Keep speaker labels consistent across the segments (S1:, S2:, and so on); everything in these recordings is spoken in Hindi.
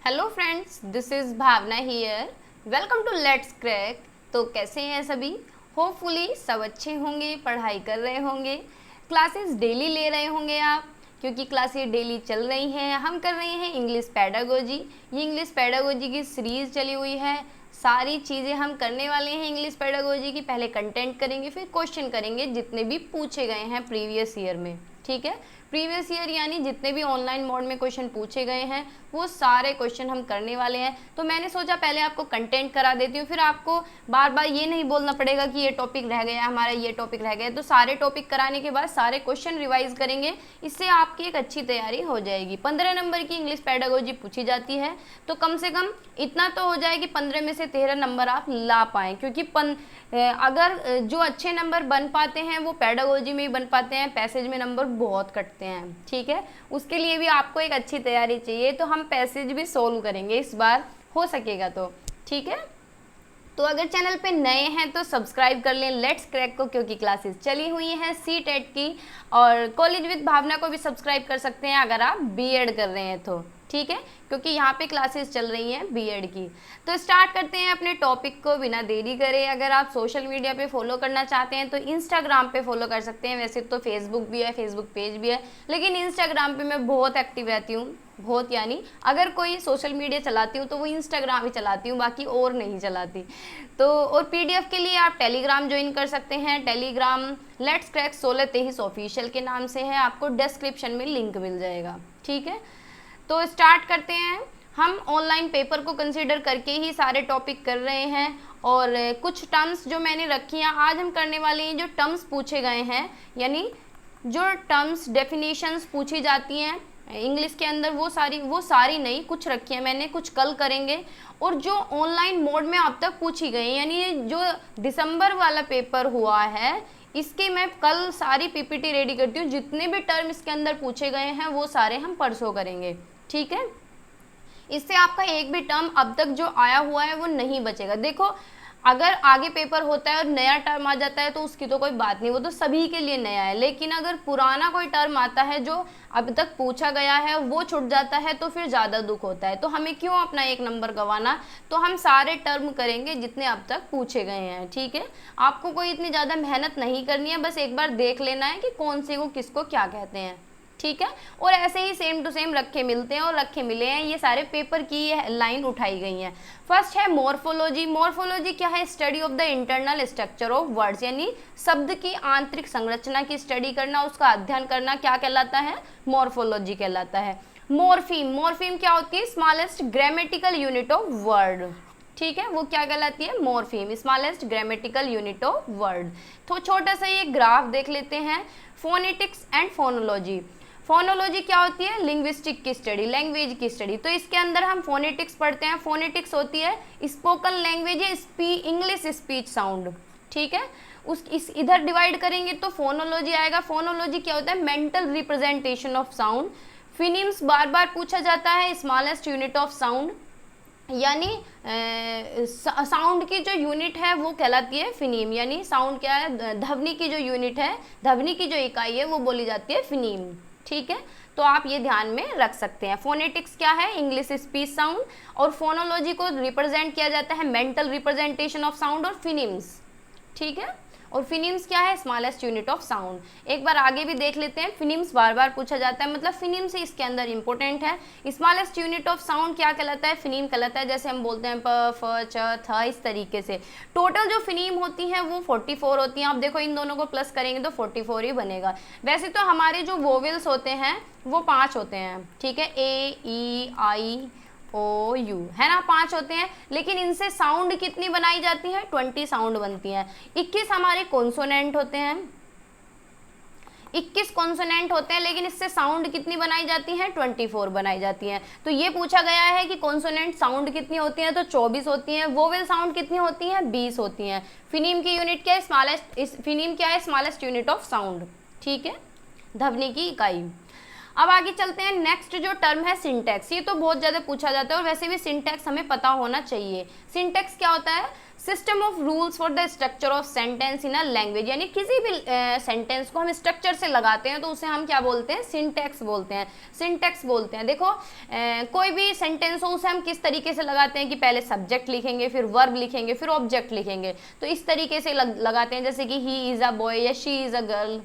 S1: Hello friends, this is Bhavna here. Welcome to let's crack. तो कैसे हैं सभी? होपफुली सब अच्छे होंगे, पढ़ाई कर रहे होंगे, क्लासेस डेली ले रहे होंगे आप, क्योंकि क्लासेस डेली चल रही हैं। हम कर रहे हैं इंग्लिश पैडागोजी। ये इंग्लिश पैडागोजी की सीरीज़ चली हुई है। सारी चीज़ें हम करने वाले हैं इंग्लिश पैडागोजी की। पहले कंटेंट करेंगे, फिर क्वेश्चन करेंगे जितने भी पूछे गए हैं प्रीवियस ईयर में। ठीक है, प्रीवियस ईयर यानी जितने भी ऑनलाइन मोड में क्वेश्चन पूछे गए हैं वो सारे क्वेश्चन हम करने वाले हैं। तो मैंने सोचा पहले आपको कंटेंट करा देती हूँ, फिर आपको बार बार ये नहीं बोलना पड़ेगा कि ये टॉपिक रह गया हमारा, ये टॉपिक रह गया। तो सारे टॉपिक कराने के बाद सारे क्वेश्चन रिवाइज करेंगे, इससे आपकी एक अच्छी तैयारी हो जाएगी। 15 नंबर की इंग्लिश पैडागोजी पूछी जाती है, तो कम से कम इतना तो हो जाए कि 15 में से 13 नंबर आप ला पाएँ, क्योंकि अगर जो अच्छे नंबर बन पाते हैं वो पैडागोजी में ही बन पाते हैं, पैसेज में नंबर बहुत कटते हैं। ठीक है, उसके लिए भी आपको एक अच्छी तैयारी चाहिए। तो हम पैसेज भी सोल्व करेंगे इस बार, हो सकेगा तो। ठीक है, तो अगर चैनल पे नए हैं तो सब्सक्राइब कर लें लेट्स क्रैक को, क्योंकि क्लासेस चली हुई हैं सी-टेट की। और कॉलेज विद भावना को भी सब्सक्राइब कर सकते हैं अगर आप बीएड कर रहे हैं तो। ठीक है, क्योंकि यहाँ पे क्लासेस चल रही हैं बीएड की। तो स्टार्ट करते हैं अपने टॉपिक को बिना देरी करे। अगर आप सोशल मीडिया पे फॉलो करना चाहते हैं तो इंस्टाग्राम पे फॉलो कर सकते हैं। वैसे तो फेसबुक भी है, फेसबुक पेज भी है, लेकिन इंस्टाग्राम पे मैं बहुत एक्टिव रहती हूँ। बहुत यानी अगर कोई सोशल मीडिया चलाती हूँ तो वो इंस्टाग्राम ही चलाती हूँ, बाकी और नहीं चलाती। तो और पीडीएफ के लिए आप टेलीग्राम ज्वाइन कर सकते हैं। टेलीग्राम लेट्स क्रैक 1623 ऑफिशियल के नाम से है, आपको डिस्क्रिप्शन में लिंक मिल जाएगा। ठीक है, तो स्टार्ट करते हैं। हम ऑनलाइन पेपर को कंसीडर करके ही सारे टॉपिक कर रहे हैं, और कुछ टर्म्स जो मैंने रखी हैं आज हम करने वाले हैं। जो टर्म्स पूछे गए हैं, यानी जो टर्म्स डेफिनेशंस पूछी जाती हैं इंग्लिश के अंदर, वो सारी नहीं, कुछ रखी है मैंने, कुछ कल करेंगे। और जो ऑनलाइन मोड में अब तक पूछी गई, यानी जो दिसंबर वाला पेपर हुआ है, इसके मैं कल सारी पीपीटी रेडी करती हूँ। जितने भी टर्म इसके अंदर पूछे गए हैं वो सारे हम परसों करेंगे। ठीक है, इससे आपका एक भी टर्म अब तक जो आया हुआ है वो नहीं बचेगा। देखो, अगर आगे पेपर होता है और नया टर्म आ जाता है तो उसकी तो कोई बात नहीं, वो तो सभी के लिए नया है। लेकिन अगर पुराना कोई टर्म आता है जो अब तक पूछा गया है वो छूट जाता है तो फिर ज़्यादा दुख होता है। तो हमें क्यों अपना एक नंबर गंवाना, तो हम सारे टर्म करेंगे जितने अब तक पूछे गए हैं। ठीक है, आपको कोई इतनी ज़्यादा मेहनत नहीं करनी है, बस एक बार देख लेना है कि कौन से को किसको क्या कहते हैं। ठीक है, और ऐसे ही सेम टू सेम रखे मिलते हैं और रखे मिले हैं। ये सारे पेपर की लाइन उठाई गई हैं। फर्स्ट है मॉर्फोलॉजी। मॉर्फोलॉजी क्या है? Study of the internal structure of words, यानी शब्द की आंतरिक संरचना की स्टडी करना, उसका अध्ययन करना क्या कहलाता है? मॉर्फोलॉजी कहलाता है। मॉर्फीम, मॉर्फीम क्या होती है? Smallest grammatical unit of word. ठीक है, वो क्या कहलाती है? Morpheme, smallest grammatical unit of word. तो छोटा सा ये ग्राफ देख लेते हैं। Phonetics and phonology. फोनोलॉजी क्या होती है? लिंग्विस्टिक की स्टडी, लैंग्वेज की स्टडी। तो इसके अंदर हम फोनेटिक्स पढ़ते हैं। फोनेटिक्स होती है स्पोकन लैंग्वेज या इंग्लिश स्पीच साउंड। ठीक है, इस इधर डिवाइड करेंगे तो फोनोलॉजी आएगा। फोनोलॉजी क्या होता है? Mental representation of sound. Phonemes बार बार पूछा जाता है, स्मॉलेस्ट यूनिट ऑफ साउंड, यानी साउंड की जो यूनिट है वो कहलाती है फिनीम। यानी साउंड क्या है? ध्वनि की जो यूनिट है, ध्वनि की जो इकाई है वो बोली जाती है फिनीम। ठीक है, तो आप ये ध्यान में रख सकते हैं। फोनेटिक्स क्या है? English speech sound. और फोनोलॉजी को रिप्रेजेंट किया जाता है मेंटल रिप्रेजेंटेशन ऑफ साउंड और फिनिम्स। ठीक है, और फिनिम्स क्या है? Smallest unit of sound. एक बार आगे भी देख लेते हैं। फिनिम्स बार बार पूछा जाता है, मतलब फिनिम्स ही इसके अंदर इंपॉर्टेंट है। स्मॉलेस्ट यूनिट ऑफ साउंड क्या कहलाता है? फिनीम कहलाता है। जैसे हम बोलते हैं प, फ, च, थ, इस तरीके से। टोटल जो फिनीम होती हैं वो 44 होती हैं। आप देखो इन दोनों को प्लस करेंगे तो 44 ही बनेगा। वैसे तो हमारे जो वोवेल्स होते हैं वो 5 होते हैं। ठीक है, ए, ई, आई, ओ, यू, है ना, 5 होते हैं। लेकिन इनसे साउंड कितनी बनाई जाती है? 20 साउंड बनती हैं। 21 हमारे कॉन्सोनेंट होते हैं, 21 कॉन्सोनेंट होते हैं, लेकिन इससे साउंड कितनी बनाई जाती है? 24 बनाई जाती हैं। तो ये पूछा गया है कि कॉन्सोनेंट साउंड कितनी होती हैं, तो 24 होती हैं। वोवेल साउंड कितनी होती हैं? 20 होती हैं। फिनीम की यूनिट क्या है? स्मॉलेस्ट। फिनीम क्या है? Smallest unit of sound. ठीक है, ध्वनि की इकाई। अब आगे चलते हैं। नेक्स्ट जो टर्म है सिंटैक्स। ये तो बहुत ज़्यादा पूछा जाता है और वैसे भी सिंटैक्स हमें पता होना चाहिए। सिंटैक्स क्या होता है? System of rules for the structure of sentence in a language, यानी किसी भी सेंटेंस को हम स्ट्रक्चर से लगाते हैं तो उसे हम क्या बोलते हैं, सिंटैक्स बोलते हैं, सिंटैक्स बोलते हैं। देखो कोई भी सेंटेंस हो उसे हम किस तरीके से लगाते हैं कि पहले सब्जेक्ट लिखेंगे, फिर वर्ब लिखेंगे, फिर ऑब्जेक्ट लिखेंगे, तो इस तरीके से लगाते हैं, जैसे कि ही इज़ अ बॉय या शी इज़ अ गर्ल।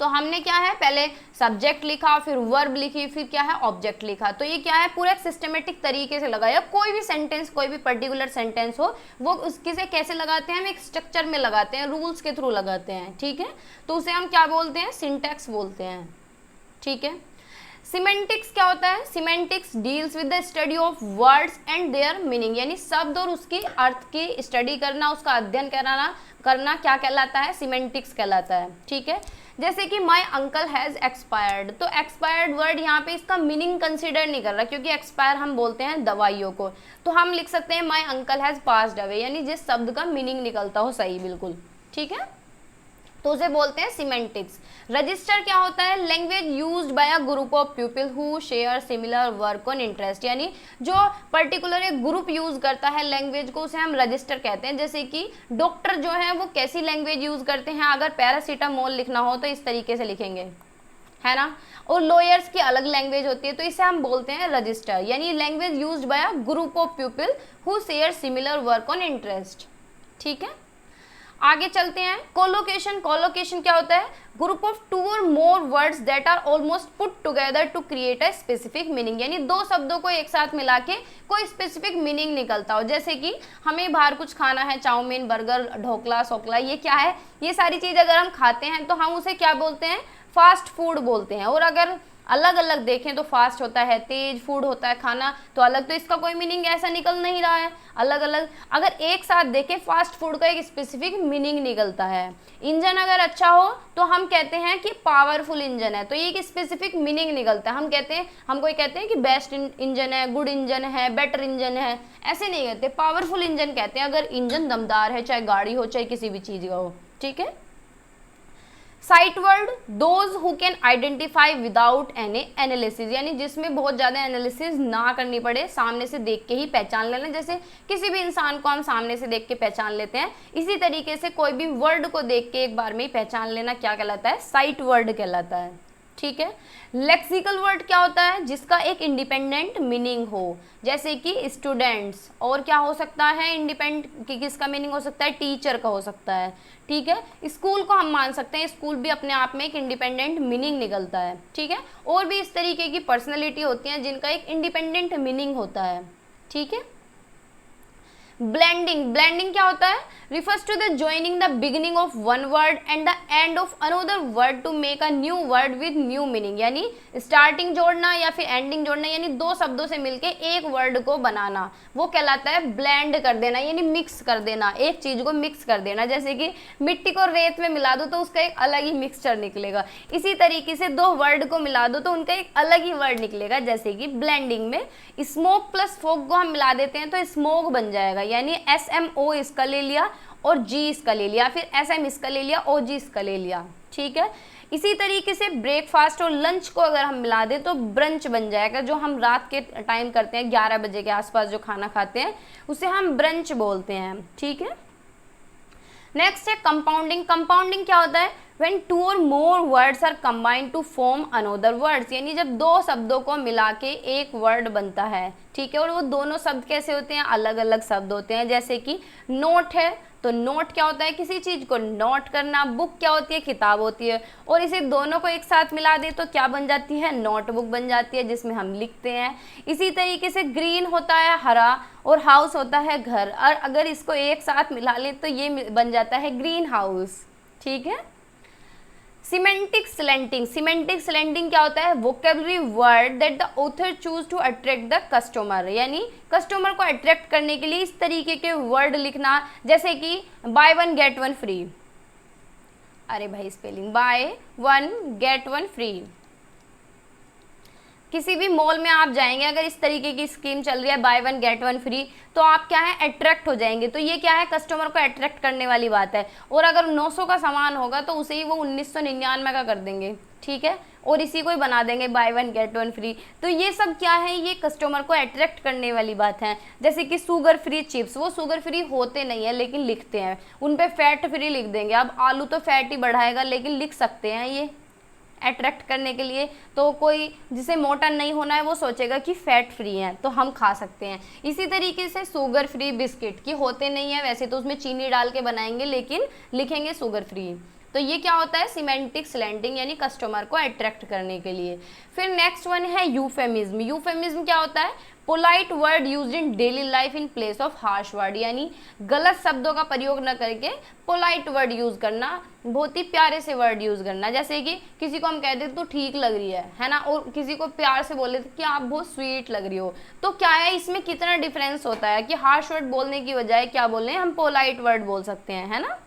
S1: तो हमने क्या है, पहले सब्जेक्ट लिखा, फिर वर्ब लिखी, फिर क्या है, ऑब्जेक्ट लिखा। तो ये क्या है, पूरा एक सिस्टमेटिक तरीके से लगाया। कोई भी सेंटेंस, कोई भी पर्टिकुलर सेंटेंस हो, वो उसके से कैसे लगाते हैं, हम एक स्ट्रक्चर में लगाते हैं, रूल्स के थ्रू लगाते हैं, ठीक है। तो उसे हम क्या बोलते हैं, सिंटैक्स बोलते हैं, ठीक है। सिमेंटिक्स क्या होता है, semantics deals with the study of words and there meaning, यानी शब्द और उसके अर्थ की स्टडी करना, उसका अध्ययन करना क्या कहलाता है, सिमेंटिक्स कहलाता है, ठीक है। जैसे कि माई अंकल हैज़ एक्सपायर्ड, तो एक्सपायर्ड वर्ड यहाँ पे इसका मीनिंग कंसीडर नहीं कर रहा, क्योंकि एक्सपायर हम बोलते हैं दवाइयों को। तो हम लिख सकते हैं my uncle has passed away, यानी जिस शब्द का मीनिंग निकलता हो सही, बिल्कुल ठीक है, तो उसे बोलते हैं सिमेंटिक्स। रजिस्टर क्या होता है, language used by a group of people who share similar work on interest, यानी जो पर्टिकुलर एक ग्रुप यूज करता है लैंग्वेज को, उसे हम रजिस्टर कहते हैं। जैसे कि डॉक्टर जो है वो कैसी लैंग्वेज यूज करते हैं, अगर पैरासीटामोल लिखना हो तो इस तरीके से लिखेंगे, है ना। और लॉयर्स की अलग लैंग्वेज होती है, तो इसे हम बोलते हैं रजिस्टर, यानी language used by a group of people who share similar work on interest, ठीक है। आगे चलते हैं, कोलोकेशन। कोलोकेशन क्या होता है, ग्रुप ऑफ टू और more words that are almost put together to create a specific meaning, यानी दो शब्दों को एक साथ मिला के कोई स्पेसिफिक मीनिंग निकलता हो। जैसे कि हमें बाहर कुछ खाना है, चाउमीन, बर्गर, ढोकला, सोकला, ये क्या है, ये सारी चीज़ अगर हम खाते हैं तो हम उसे क्या बोलते हैं, फास्ट फूड बोलते हैं। और अगर अलग अलग देखें तो फास्ट होता है, तेज फूड होता है खाना, तो अलग, तो इसका कोई मीनिंग ऐसा निकल नहीं रहा है, अलग अलग। अगर एक साथ देखें, फास्ट फूड का एक स्पेसिफिक मीनिंग निकलता है। इंजन अगर अच्छा हो तो हम कहते हैं कि पावरफुल इंजन है, तो ये एक स्पेसिफिक मीनिंग निकलता है। हम कहते हैं, हम कोई कहते हैं कि बेस्ट इंजन है, गुड इंजन है, बेटर इंजन है, ऐसे नहीं कहते, पावरफुल इंजन कहते हैं अगर इंजन दमदार है, चाहे गाड़ी हो चाहे किसी भी चीज़ का हो, ठीक है। Site word, those who can identify without any analysis, यानी जिसमें बहुत ज़्यादा एनालिसिस ना करनी पड़े, सामने से देख के ही पहचान लेना। जैसे किसी भी इंसान को हम सामने से देख के पहचान लेते हैं, इसी तरीके से कोई भी वर्ड को देख के एक बार में ही पहचान लेना क्या कहलाता है, साइट वर्ड कहलाता है, ठीक है। लेक्सिकल वर्ड क्या होता है, जिसका एक इंडिपेंडेंट मीनिंग हो, जैसे कि स्टूडेंट्स, और क्या हो सकता है इंडिपेंडेंट, किसका मीनिंग हो सकता है, टीचर का हो सकता है, ठीक है। स्कूल को हम मान सकते हैं, स्कूल भी अपने आप में एक इंडिपेंडेंट मीनिंग निकलता है, ठीक है। और भी इस तरीके की पर्सनैलिटी होती हैं जिनका एक इंडिपेंडेंट मीनिंग होता है, ठीक है। ब्लेंडिंग, ब्लेंडिंग क्या होता है, refers to the joining the beginning of one word and the end of another word to make a new word with new meaning, यानी स्टार्टिंग जोड़ना या फिर एंडिंग जोड़ना, यानी दो शब्दों से मिलके एक वर्ड को बनाना, वो कहलाता है ब्लेंड कर देना, यानी मिक्स कर देना, एक चीज़ को मिक्स कर देना। जैसे कि मिट्टी को रेत में मिला दो तो उसका एक अलग ही मिक्सचर निकलेगा, इसी तरीके से दो वर्ड को मिला दो तो उनका एक अलग ही वर्ड निकलेगा। जैसे कि ब्लेंडिंग में स्मोक प्लस फोक को हम मिला देते हैं तो स्मोक बन जाएगा, यानी SMO इसका ले लिया और G इसका ले लिया, फिर SM इसका ले लिया, OG इसका ले लिया, ठीक है। इसी तरीके से ब्रेकफास्ट और लंच को अगर हम मिला दें तो ब्रंच बन जाएगा, जो हम रात के टाइम करते हैं 11 बजे के आसपास जो खाना खाते हैं उसे हम ब्रंच बोलते हैं, ठीक है। नेक्स्ट है कंपाउंडिंग। कंपाउंडिंग क्या होता है, when two or more words are combined to form another words, यानी जब दो शब्दों को मिला के एक वर्ड बनता है, ठीक है। और वो दोनों शब्द कैसे होते हैं, अलग अलग शब्द होते हैं। जैसे कि नोट है, तो नोट क्या होता है, किसी चीज़ को नोट करना। बुक क्या होती है, किताब होती है। और इसे दोनों को एक साथ मिला दे तो क्या बन जाती है, नोटबुक बन जाती है, जिसमें हम लिखते हैं। इसी तरीके से ग्रीन होता है हरा, और हाउस होता है घर, और अगर इसको एक साथ मिला लें तो ये बन जाता है ग्रीन हाउस, ठीक है। Semantic slanting. सिमेंटिक स्लैंटिंग क्या होता है, vocabulary word that the author choose to attract the customer, यानी कस्टमर को अट्रैक्ट करने के लिए इस तरीके के वर्ड लिखना। जैसे कि by one get one free, अरे भाई spelling, by one get one free. किसी भी मॉल में आप जाएंगे, अगर इस तरीके की स्कीम चल रही है by one get one free, तो आप क्या है, अट्रैक्ट हो जाएंगे। तो ये क्या है, कस्टमर को अट्रैक्ट करने वाली बात है। और अगर 900 का सामान होगा तो उसे ही वो 1999 का कर देंगे, ठीक है, और इसी को ही बना देंगे by one get one free. तो ये सब क्या है, ये कस्टमर को अट्रैक्ट करने वाली बात है। जैसे कि शुगर फ्री चिप्स, वो शुगर फ्री होते नहीं है लेकिन लिखते हैं, उन पे फैट फ्री लिख देंगे। अब आलू तो फैट ही बढ़ाएगा लेकिन लिख सकते हैं ये अट्रैक्ट करने के लिए। तो कोई जिसे मोटा नहीं होना है वो सोचेगा कि फैट फ्री है तो हम खा सकते हैं। इसी तरीके से शुगर फ्री बिस्किट की होते नहीं है, वैसे तो उसमें चीनी डाल के बनाएंगे लेकिन लिखेंगे शुगर फ्री। तो ये क्या होता है, सिमेंटिक स्लैंटिंग, यानी कस्टमर को अट्रैक्ट करने के लिए। फिर नेक्स्ट वन है यूफेमिज्म। यूफेमिज्म क्या होता है, polite word used in daily life in place of harsh word, यानी गलत शब्दों का प्रयोग न करके पोलाइट वर्ड यूज करना, बहुत ही प्यारे से वर्ड यूज करना। जैसे कि किसी को हम कहते तो ठीक लग रही है ना, और किसी को प्यार से बोले कि आप बहुत स्वीट लग रही हो। तो क्या है, इसमें कितना डिफरेंस होता है कि हार्श वर्ड बोलने की बजाय क्या बोलने हम पोलाइट वर्ड बोल सकते हैं, है ना।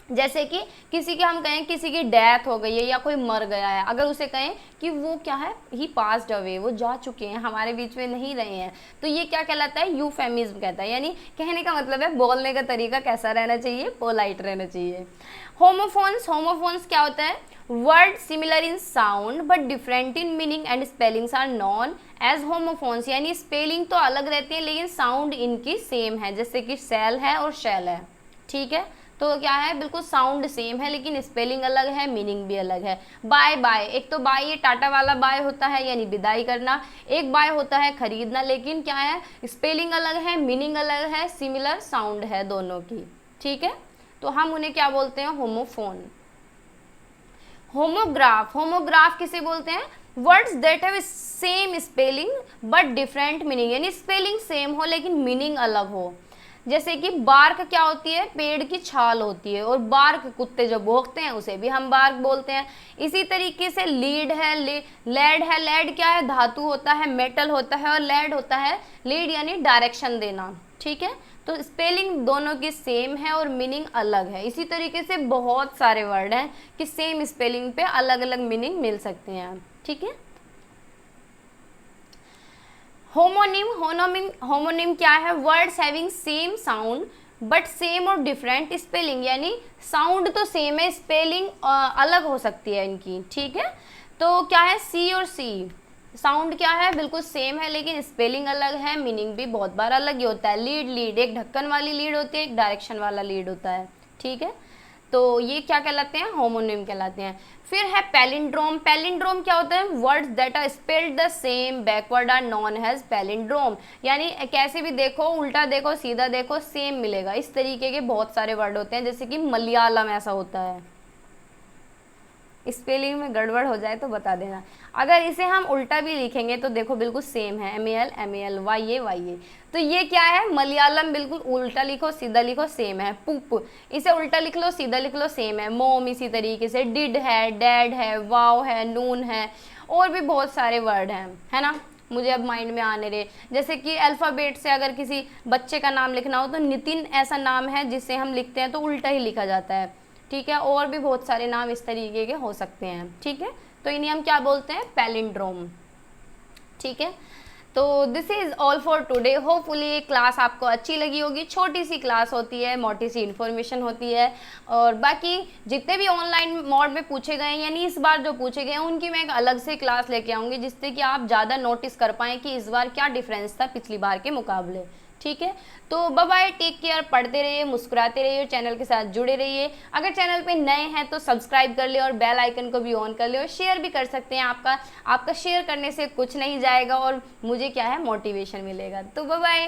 S1: जैसे कि किसी के हम कहें किसी की डेथ हो गई है या कोई मर गया है, अगर उसे कहें कि वो क्या है, ही पास्ड अवे, वो जा चुके हैं, हमारे बीच में नहीं रहे हैं, तो ये क्या कहलाता है, यूफेमिज्म कहता है। यानी कहने का मतलब है बोलने का तरीका कैसा रहना चाहिए, पोलाइट रहना चाहिए। होमोफोन्स, होमोफोन्स क्या होता है, word similar in sound but different in meaning and spellings are known as homophones, यानी स्पेलिंग तो अलग रहती है लेकिन साउंड इनकी सेम है। जैसे कि सेल है और शेल है, ठीक है, तो क्या है, बिल्कुल साउंड सेम है लेकिन स्पेलिंग अलग है, मीनिंग भी अलग है। बाय बाय, एक तो बाय ये टाटा वाला बाय होता है यानी विदाई करना, एक बाय होता है खरीदना, लेकिन क्या है, स्पेलिंग अलग है, मीनिंग अलग है, सिमिलर साउंड है दोनों की, ठीक है। तो हम उन्हें क्या बोलते हैं, होमोफोन। होमोग्राफ, होमोग्राफ किसे बोलते हैं, words that have same spelling but different meaning, यानी स्पेलिंग सेम हो लेकिन मीनिंग अलग हो। जैसे कि बार्क क्या होती है, पेड़ की छाल होती है, और बार्क कुत्ते जो भौंकते हैं उसे भी हम बार्क बोलते हैं। इसी तरीके से लीड है, लेड है, लेड क्या है, धातु होता है, मेटल होता है, और लेड होता है, लीड यानी डायरेक्शन देना, ठीक है। तो स्पेलिंग दोनों की सेम है और मीनिंग अलग है। इसी तरीके से बहुत सारे वर्ड हैं कि सेम स्पेलिंग पे अलग अलग मीनिंग मिल सकते हैं, ठीक है। होमोनिम, होमोनिम क्या है, words having same sound but same और डिफरेंट स्पेलिंग, यानी साउंड तो सेम है, स्पेलिंग अलग हो सकती है इनकी, ठीक है। तो क्या है, सी और सी, साउंड क्या है, बिल्कुल सेम है लेकिन स्पेलिंग अलग है, मीनिंग भी बहुत बार अलग ही होता है। लीड, लीड एक ढक्कन वाली लीड होती है, एक डायरेक्शन वाला लीड होता है, ठीक है। तो ये क्या कहलाते हैं, होमोनिम कहलाते हैं। फिर है पैलिंड्रोम। पैलिंड्रोम क्या होता है, words that are spelled the same backward are known as palindrome, यानी कैसे भी देखो, उल्टा देखो सीधा देखो सेम मिलेगा। इस तरीके के बहुत सारे वर्ड होते हैं, जैसे कि मलयालम ऐसा होता है, स्पेलिंग में गड़बड़ हो जाए तो बता देना। अगर इसे हम उल्टा भी लिखेंगे तो देखो बिल्कुल सेम है, MAL MAL, YA। तो ये क्या है, मलयालम बिल्कुल उल्टा लिखो सीधा लिखो सेम है। पुप, इसे उल्टा लिख लो सीधा लिख लो सेम है। मोम इसी तरीके से, डिड है, डैड है, वाव है, नून है, और भी बहुत सारे वर्ड हैं, है ना, मुझे अब माइंड में आने रहे। जैसे कि अल्फ़ाबेट से अगर किसी बच्चे का नाम लिखना हो तो नितिन ऐसा नाम है जिसे हम लिखते हैं तो उल्टा ही लिखा जाता है, ठीक है। और भी बहुत सारे नाम इस तरीके के हो सकते हैं, ठीक है। तो इन्हें हम क्या बोलते हैं, पैलिंड्रोम, ठीक है। तो this is all for today. Hopefully ये क्लास आपको अच्छी लगी होगी। छोटी सी क्लास होती है, मोटी सी इन्फॉर्मेशन होती है, और बाकी जितने भी ऑनलाइन मोड में पूछे गए हैं, यानी इस बार जो पूछे गए हैं उनकी मैं एक अलग से क्लास लेके आऊँगी, जिससे कि आप ज़्यादा नोटिस कर पाएँ कि इस बार क्या डिफरेंस था पिछली बार के मुकाबले, ठीक है। तो बाय बाय, टेक केयर, पढ़ते रहिए, मुस्कुराते रहिए और चैनल के साथ जुड़े रहिए। अगर चैनल पे नए हैं तो सब्सक्राइब कर ले और बेल आइकन को भी ऑन कर ले, और शेयर भी कर सकते हैं। आपका शेयर करने से कुछ नहीं जाएगा और मुझे क्या है, मोटिवेशन मिलेगा। तो बाय बाय।